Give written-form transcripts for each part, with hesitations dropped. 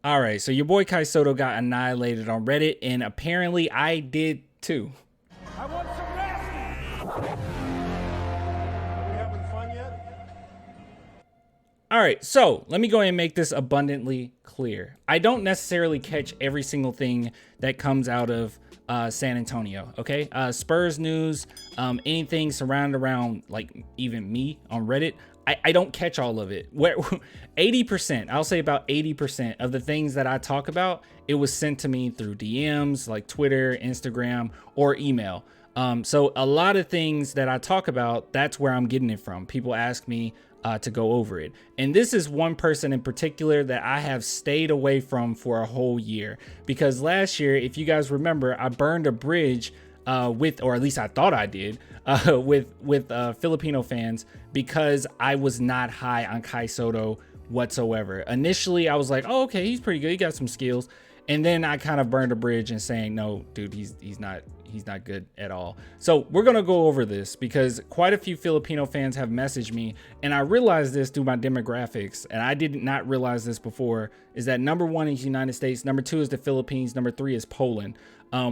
All right, so your boy Kai Soto got annihilated on Reddit, and apparently I did too. I want some nasty. Are we having fun yet? All right, so let me go ahead and make this abundantly clear. I don't necessarily catch every single thing that comes out of San Antonio, okay? Spurs news, anything surrounded around like even me on Reddit, I don't catch all of it. Where 80%, I'll say about 80% of the things that I talk about, it was sent to me through DMs like Twitter, Instagram, or email. So a lot of things that I talk about, that's where I'm getting it from. People ask me to go over it. And this is one person in particular that I have stayed away from for a whole year, because last year, if you guys remember, I burned a bridge with, or at least I thought I did, with Filipino fans, because I was not high on Kai Soto whatsoever. Initially, I was like, oh, okay, he's pretty good. He got some skills. And then I kind of burned a bridge and saying, no, dude, he's not good at all. So we're going to go over this because quite a few Filipino fans have messaged me, and I realized this through my demographics, and I did not realize this before, is that number one is United States, number two is the Philippines, number three is Poland,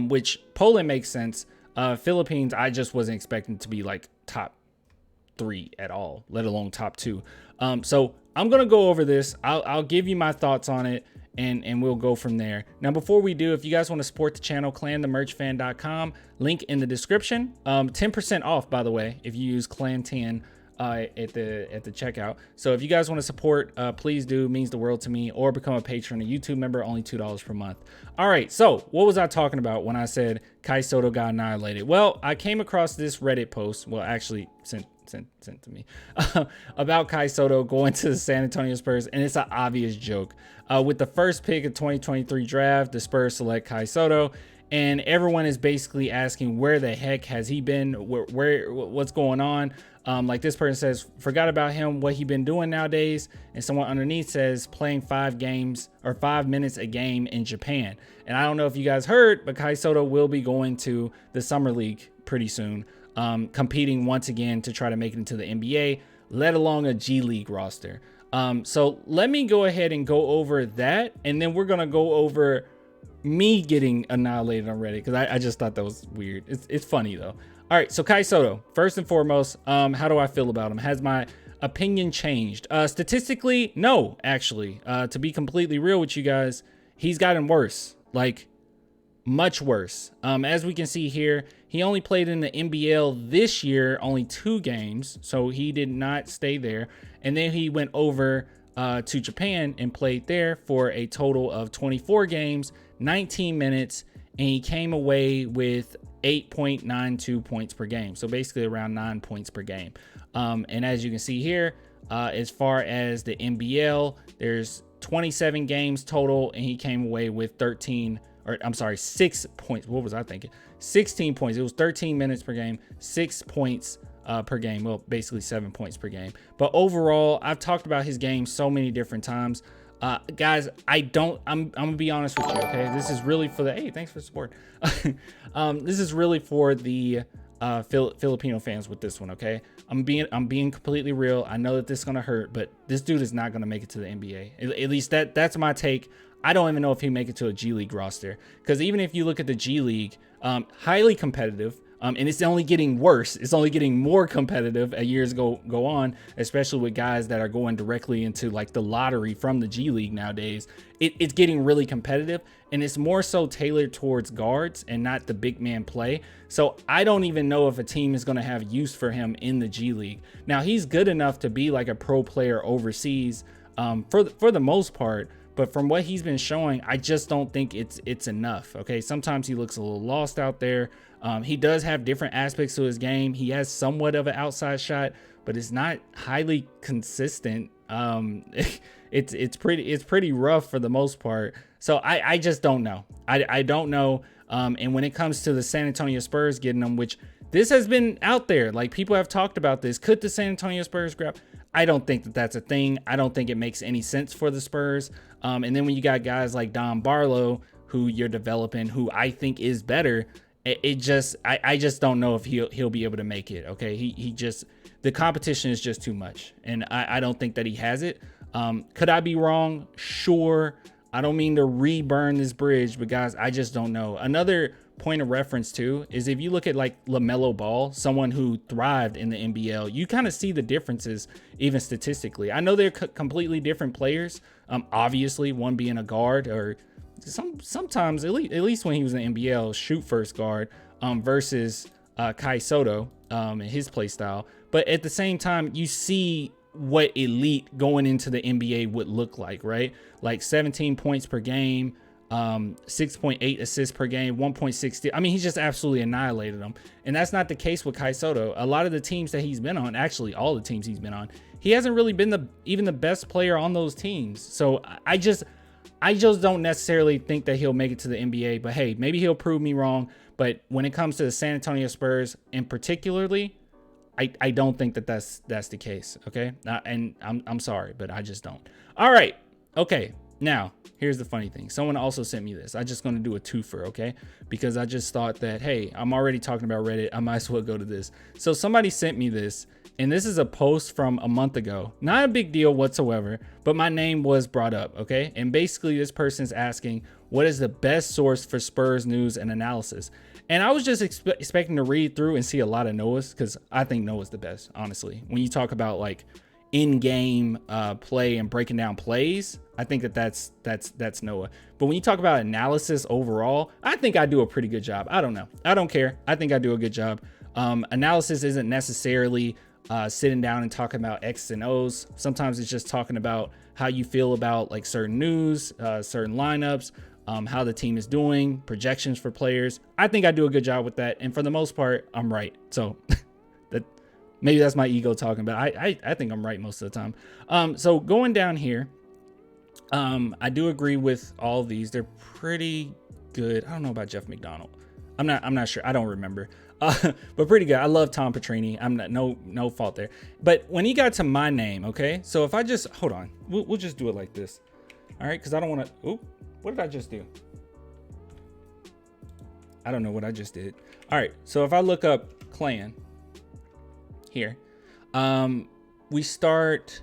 which Poland makes sense. Philippines, I just wasn't expecting to be like top three at all, let alone top two. So I'm going to go over this. I'll give you my thoughts on it, and we'll go from there. Now, before we do, if you guys want to support the channel, clanthemerchfan.com, link in the description. 10% off, by the way, if you use clan10 at the checkout. So if you guys want to support, please do. It means the world to me. Or become a patron, a YouTube member, only $2 per month. All right, so what was I talking about when I said Kai Soto got annihilated? Well, I came across this Reddit post, well, actually sent to me, about Kai Soto going to the San Antonio Spurs, and it's an obvious joke. With the first pick of 2023 draft, the Spurs select Kai Soto, and everyone is basically asking, where the heck has he been? What's going on? Like this person says, forgot about him, what he been doing nowadays, and someone underneath says playing 5 games or 5 minutes a game in Japan. And I don't know if you guys heard, but Kai Soto will be going to the Summer League pretty soon. Competing once again to try to make it into the NBA, let alone a G League roster. So let me go ahead and go over that, and then we're gonna go over me getting annihilated on Reddit, because I just thought that was weird. It's funny though. All right, so Kai Soto, first and foremost, how do I feel about him? Has my opinion changed? Statistically, no, actually. To be completely real with you guys, he's gotten worse. Like, much worse. As we can see here, he only played in the NBL this year, only 2 games, so he did not stay there. And then he went over to Japan and played there for a total of 24 games, 19 minutes, and he came away with 8.92 points per game. So basically around 9 points per game. And as you can see here, as far as the NBL, there's 27 games total, and he came away with 6 points. What was I thinking? 16 points. It was 13 minutes per game, 6 points per game. Well, basically 7 points per game. But overall, I've talked about his game so many different times. Guys, I'm gonna be honest with you, okay? This is really for the, hey, thanks for the support. This is really for the Filipino fans with this one, okay? I'm being completely real. I know that this is gonna hurt, but this dude is not gonna make it to the NBA. At least that's my take. I don't even know if he make it to a G League roster, because even if you look at the G League, highly competitive, and it's only getting worse. It's only getting more competitive as years go on, especially with guys that are going directly into like the lottery from the G League nowadays. It's getting really competitive, and it's more so tailored towards guards and not the big man play. So I don't even know if a team is going to have use for him in the G League. Now, he's good enough to be like a pro player overseas for the most part. But from what he's been showing, I just don't think it's enough. Okay, sometimes he looks a little lost out there. He does have different aspects to his game. He has somewhat of an outside shot, but it's not highly consistent. It's pretty rough for the most part. So I just don't know. I don't know. And when it comes to the San Antonio Spurs getting him, which this has been out there, like people have talked about this. Could the San Antonio Spurs grab? I don't think that that's a thing. I don't think it makes any sense for the Spurs. And then when you got guys like Don Barlow, who you're developing, who I think is better, I just don't know if he'll be able to make it. Okay, he just, the competition is just too much, and I don't think that he has it. Could I be wrong? Sure. I don't mean to re-burn this bridge, but guys, I just don't know. Another point of reference too is if you look at like LaMelo Ball, someone who thrived in the NBL, you kind of see the differences even statistically. I know they're completely different players. Obviously, one being a guard, or sometimes at least when he was in the NBL, shoot first guard, versus Kai Sotto and his play style. But at the same time, you see what elite going into the NBA would look like, right? Like 17 points per game, 6.8 assists per game, 1.6. I mean, he's just absolutely annihilated them. And that's not the case with Kai Sotto. A lot of the teams that he's been on, actually all the teams he's been on, he hasn't really been even the best player on those teams. So I just don't necessarily think that he'll make it to the NBA, but hey, maybe he'll prove me wrong. But when it comes to the San Antonio Spurs in particularly, I don't think that that's the case. Okay. And I'm sorry, but I just don't. All right. Okay. Now here's the funny thing. Someone also sent me this. I'm just going to do a twofer. Okay. Because I just thought that, hey, I'm already talking about Reddit. I might as well go to this. So somebody sent me this, and this is a post from a month ago. Not a big deal whatsoever, but my name was brought up. Okay. And basically this person's asking, what is the best source for Spurs news and analysis? And I was just expecting to read through and see a lot of Noah's, because I think Noah's the best, honestly. When you talk about like in-game play and breaking down plays, I think that's Noah. But when you talk about analysis overall, I think I do a pretty good job. I don't know. I don't care. I think I do a good job. Analysis isn't necessarily sitting down and talking about X's and O's. Sometimes it's just talking about how you feel about like certain news, certain lineups, how the team is doing, projections for players. I think I do a good job with that. And for the most part, I'm right. So maybe that's my ego talking, but I think I'm right most of the time. So going down here, I do agree with all of these. They're pretty good. I don't know about Jeff McDonald. I'm not sure. I don't remember. But pretty good. I love Tom Petrini. I'm not, no fault there. But when he got to my name, okay. So if I just, hold on, we'll just do it like this. All right. Cause I don't want to, oop, what did I just do? I don't know what I just did. All right. So if I look up clan here, we start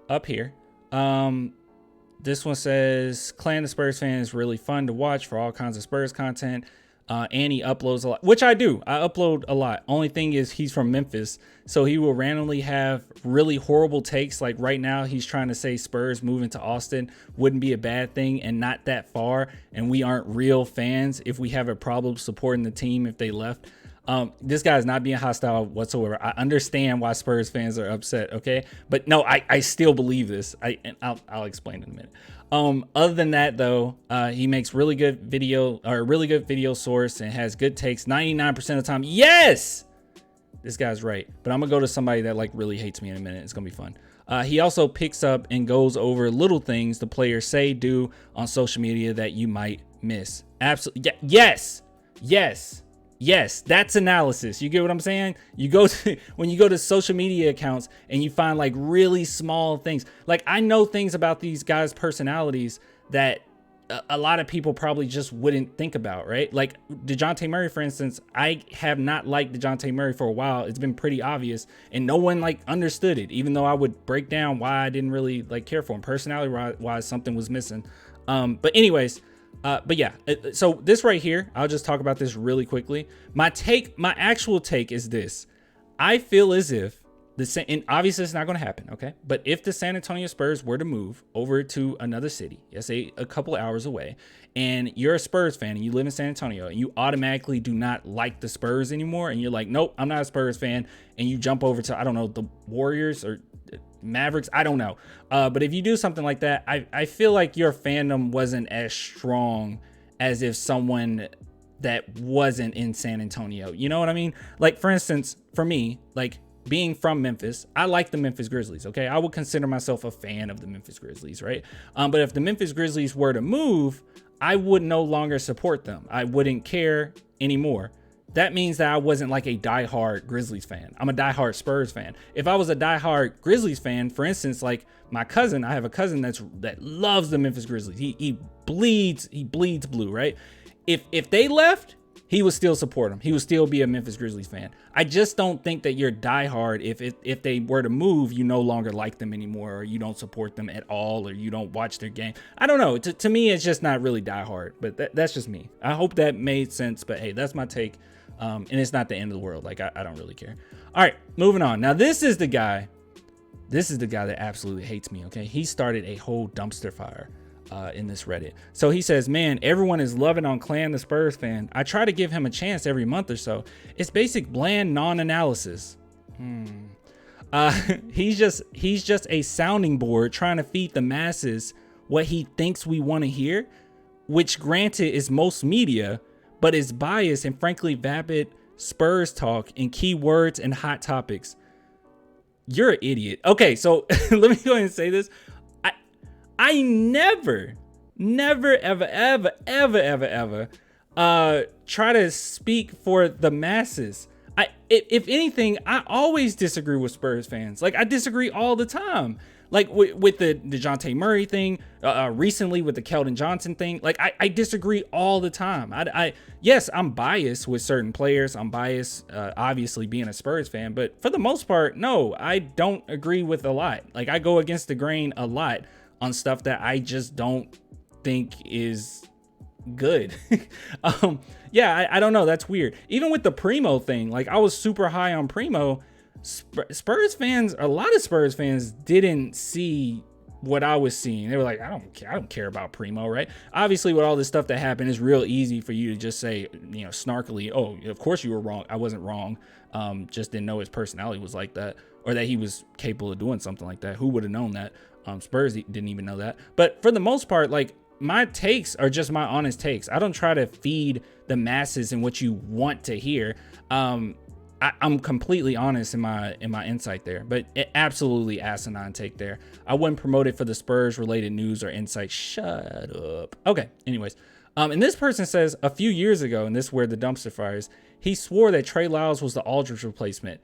up here. This one says Clan the Spurs fan is really fun to watch for all kinds of Spurs content. And he uploads a lot, which I do. I upload a lot. Only thing is he's from Memphis, so he will randomly have really horrible takes. Like right now, he's trying to say Spurs moving to Austin wouldn't be a bad thing and not that far. And we aren't real fans if we have a problem supporting the team if they left. This guy is not being hostile whatsoever. I understand why Spurs fans are upset. Okay. But no, I still believe this. I'll explain in a minute. Other than that though, he makes really good video source and has good takes 99% of the time. Yes, this guy's right. But I'm gonna go to somebody that like really hates me in a minute. It's gonna be fun. He also picks up and goes over little things the players say, do on social media that you might miss. Absolutely. Yes, that's analysis. You get what I'm saying? You go to, when you go to social media accounts and you find like really small things. Like I know things about these guys' personalities that a lot of people probably just wouldn't think about, right? Like DeJounte Murray, for instance, I have not liked DeJounte Murray for a while. It's been pretty obvious and no one like understood it, even though I would break down why I didn't really like care for him. Personality wise, something was missing. But anyways, but yeah, so this right here, I'll just talk about this really quickly. My actual take is this. I feel as if and obviously it's not going to happen. Okay. But if the San Antonio Spurs were to move over to another city, let's say a couple hours away, and you're a Spurs fan and you live in San Antonio and you automatically do not like the Spurs anymore. And you're like, nope, I'm not a Spurs fan. And you jump over to, I don't know, the Warriors or Mavericks, I don't know. But if you do something like that, I feel like your fandom wasn't as strong as if someone that wasn't in San Antonio, you know what I mean? Like for instance, for me, like being from Memphis, I like the Memphis Grizzlies. Okay. I would consider myself a fan of the Memphis Grizzlies. Right. But if the Memphis Grizzlies were to move, I would no longer support them. I wouldn't care anymore. That means that I wasn't like a diehard Grizzlies fan. I'm a diehard Spurs fan. If I was a diehard Grizzlies fan, for instance, like my cousin, I have a cousin that loves the Memphis Grizzlies. He bleeds blue, right? If they left, he would still support him. He would still be a Memphis Grizzlies fan. I just don't think that you're diehard if they were to move, you no longer like them anymore, or you don't support them at all, or you don't watch their game. I don't know. To me, it's just not really diehard, but that's just me. I hope that made sense, but hey, that's my take. And it's not the end of the world. Like, I don't really care. All right, moving on. Now, this is the guy that absolutely hates me, okay? He started a whole dumpster fire in this Reddit. So he says, man, everyone is loving on Clan the Spurs fan. I try to give him a chance every month or so. It's basic bland non-analysis. He's just a sounding board trying to feed the masses what he thinks we want to hear, which granted is most media, but is biased and frankly vapid Spurs talk in key words and hot topics. You're an idiot. Okay, so let me go ahead and say this. I never, ever try to speak for the masses. If anything, I always disagree with Spurs fans. Like, I disagree all the time. Like with the DeJounte Murray thing, recently with the Keldon Johnson thing. Like, I disagree all the time. Yes, I'm biased with certain players. I'm biased, obviously, being a Spurs fan. But for the most part, no, I don't agree with a lot. Like, I go against the grain a lot on stuff that I just don't think is good. Yeah, I don't know. That's weird. Even with the Primo thing, like, I was super high on Primo. Spurs fans, a lot of Spurs fans didn't see what I was seeing. They were like, I don't care about Primo, right? Obviously, with all this stuff that happened, it's real easy for you to just say, you know, snarkily, oh, of course you were wrong. I wasn't wrong. Just didn't know his personality was like that, or that he was capable of doing something like that. Who would have known that? Spurs didn't even know that. But for the most part, like, my takes are just my honest takes. I don't try to feed the masses and what you want to hear. I'm completely honest in my insight there, but it absolutely asinine take there. I wouldn't promote it for the Spurs related news or insight. Shut up. Okay. Anyways, and this person says a few years ago, and this is where the dumpster fire is, he swore that Trey Lyles was the Aldridge replacement.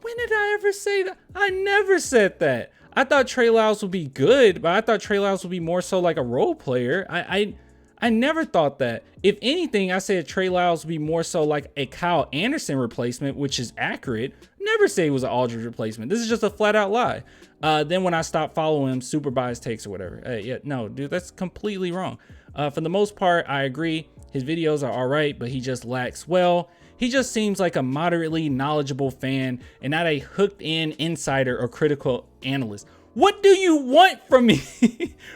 When did I ever say that? I never said that. I thought Trey Lyles would be good, but I thought Trey Lyles would be more so like a role player. I never thought that. If anything, I said Trey Lyles would be more so like a Kyle Anderson replacement, which is accurate. Never say he was an Aldridge replacement. This is just a flat out lie. Then when I stopped following him, super biased takes or whatever. Yeah, no, dude, that's completely wrong. For the most part, I agree. His videos are all right, but he just lacks, well, he just seems like a moderately knowledgeable fan and not a hooked in insider or critical analyst. What do you want from me?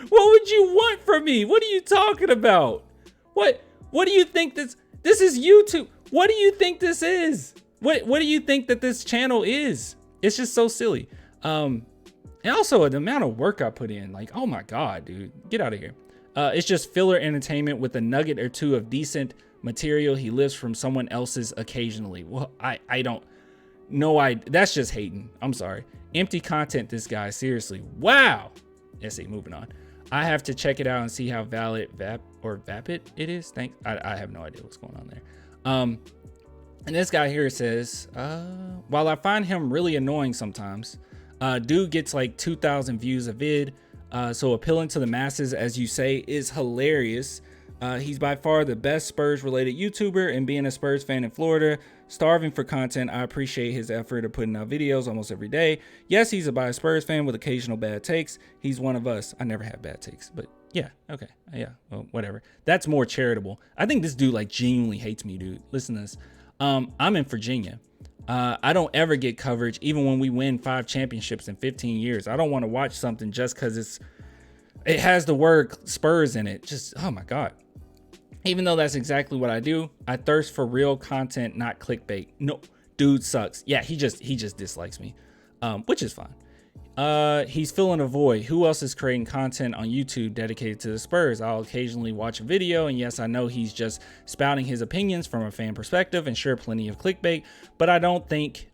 What would you want from me? What are you talking about? What do you think this is YouTube? What do you think this is? What do you think that this channel is? It's just so silly. And also the amount of work I put in, like, oh my God, dude, get out of here. It's just filler entertainment with a nugget or two of decent material he lives from someone else's occasionally. Well, I don't know. That's just hating. I'm sorry. Empty content, this guy, seriously. Wow. Let's see, moving on. I have to check it out and see how vapid it is. Thanks. I have no idea what's going on there. And this guy here says, while I find him really annoying sometimes, dude gets like 2,000 views a vid. So appealing to the masses, as you say, is hilarious. He's by far the best Spurs related YouTuber, and being a Spurs fan in Florida, starving for content, I appreciate his effort of putting out videos almost every day. Yes, he's a biased Spurs fan with occasional bad takes. He's one of us. I never have bad takes, but yeah, okay, yeah, well, whatever. That's more charitable. I think this dude like genuinely hates me, dude. Listen to this. I'm in Virginia. I don't ever get coverage, even when we win 5 championships in 15 years. I don't want to watch something just because it has the word Spurs in it. Just, oh my God. Even though that's exactly what I do, I thirst for real content, not clickbait. No, dude sucks. Yeah, he just dislikes me, which is fine. He's filling a void. Who else is creating content on YouTube dedicated to the Spurs? I'll occasionally watch a video, and yes, I know he's just spouting his opinions from a fan perspective, and sure, plenty of clickbait, but I don't think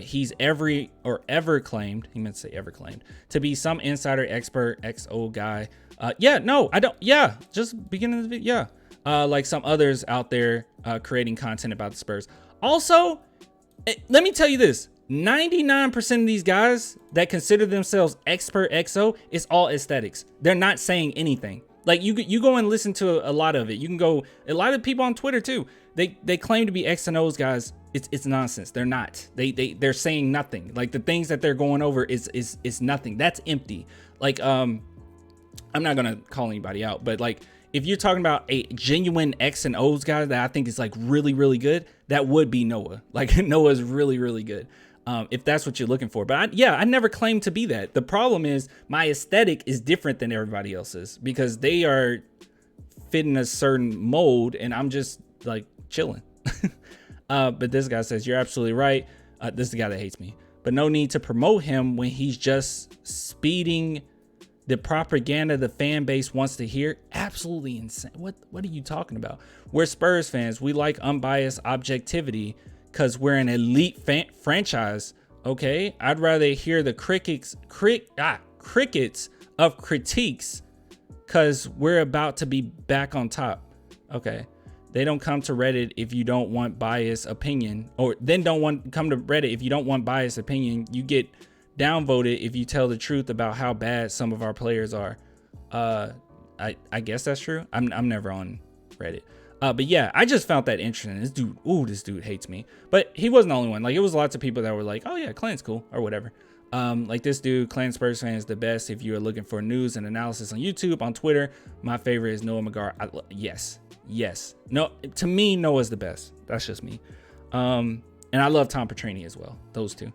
he's ever claimed, he meant to say ever claimed, to be some insider expert, XO guy. Yeah, no, I don't. Yeah, just beginning of the video. Yeah. Like some others out there creating content about the Spurs. Also, let me tell you this. 99% of these guys that consider themselves expert XO is all aesthetics. They're not saying anything. Like you go and listen to a lot of it. You can go, a lot of people on Twitter too. They claim to be X and O's guys. It's nonsense. They're not. They're saying nothing. Like the things that they're going over is nothing. That's empty. Like I'm not gonna call anybody out, but like if you're talking about a genuine X and O's guy that I think is like really, really good, that would be Noah. Like Noah's really, really good. If that's what you're looking for. But I never claimed to be that. The problem is my aesthetic is different than everybody else's because they are fitting a certain mold and I'm just like chilling. But this guy says, you're absolutely right. This is the guy that hates me. But no need to promote him when he's just speeding the propaganda the fan base wants to hear. Absolutely insane. What are you talking about? We're Spurs fans. We like unbiased objectivity because we're an elite franchise. Okay, I'd rather hear the crickets of critiques because we're about to be back on top. Okay, they don't come to Reddit if you don't want biased opinion, or then come to Reddit if you don't want biased opinion. You get downvoted if you tell the truth about how bad some of our players are. I guess that's true. I'm never on Reddit. But yeah, I just found that interesting. This dude hates me. But he wasn't the only one. Like it was lots of people that were like, oh yeah, Clan's cool or whatever. Like this dude, Clan Spurs fan is the best if you are looking for news and analysis on YouTube. On Twitter, my favorite is Noah McGar. Yes. No, to me, Noah's the best. That's just me. And I love Tom Petrini as well. Those two.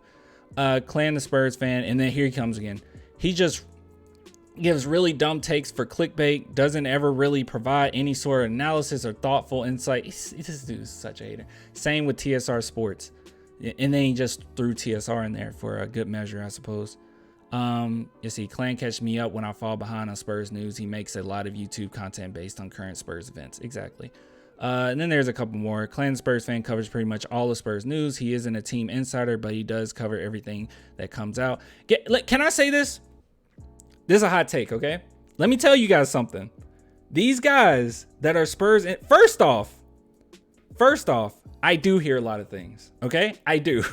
Clan the Spurs fan, and then here he comes again. He just gives really dumb takes for clickbait, doesn't ever really provide any sort of analysis or thoughtful insight. This dude is such a hater. Same with TSR Sports, and then he just threw TSR in there for a good measure, I suppose. You see, Clan catch me up when I fall behind on Spurs news. He makes a lot of YouTube content based on current Spurs events. Exactly. And then there's a couple more. Clan Spurs fan covers pretty much all the Spurs news. He isn't a team insider, but he does cover everything that comes out. Can I say this? This is a hot take, okay? Let me tell you guys something. These guys that are Spurs, first off, I do hear a lot of things, okay? I do,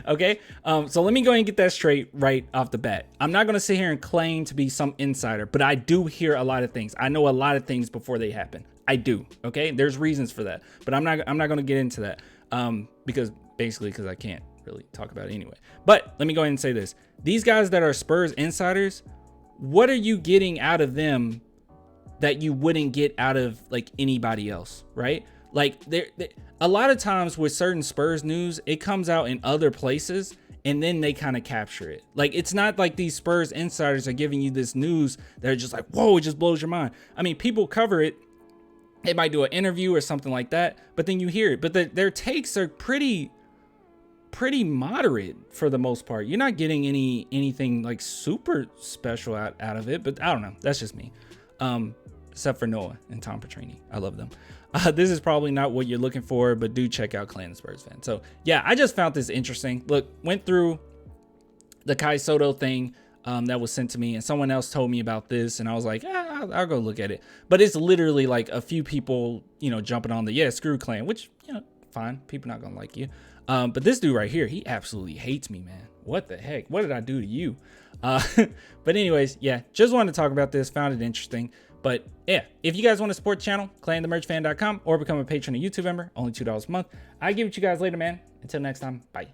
okay? So let me go ahead and get that straight right off the bat. I'm not gonna sit here and claim to be some insider, but I do hear a lot of things. I know a lot of things before they happen. I do, okay? There's reasons for that, but I'm not gonna get into that because I can't really talk about it anyway. But let me go ahead and say this. These guys that are Spurs insiders, what are you getting out of them that you wouldn't get out of like anybody else, right? Like a lot of times with certain Spurs news, it comes out in other places and then they kind of capture it. Like it's not like these Spurs insiders are giving you this news that are just like, whoa, it just blows your mind. I mean, people cover it. They might do an interview or something like that, but then you hear it. But their takes are pretty moderate for the most part. You're not getting anything like super special out of it, but I don't know. That's just me. Except for Noah and Tom Petrini. I love them. This is probably not what you're looking for, but do check out Clan Spurs fan. So yeah, I just found this interesting. Look, went through the Kai Soto thing that was sent to me, and someone else told me about this, and I was like, I'll go look at it. But it's literally like a few people, jumping on the screw Clan, which fine. People not gonna like you. But this dude right here, he absolutely hates me, man. What the heck? What did I do to you? But anyways, yeah, just wanted to talk about this. Found it interesting. But yeah, if you guys want to support the channel, clanthemerchfan.com or become a patron or YouTube member, only $2 a month. I give it to you guys later, man. Until next time, bye.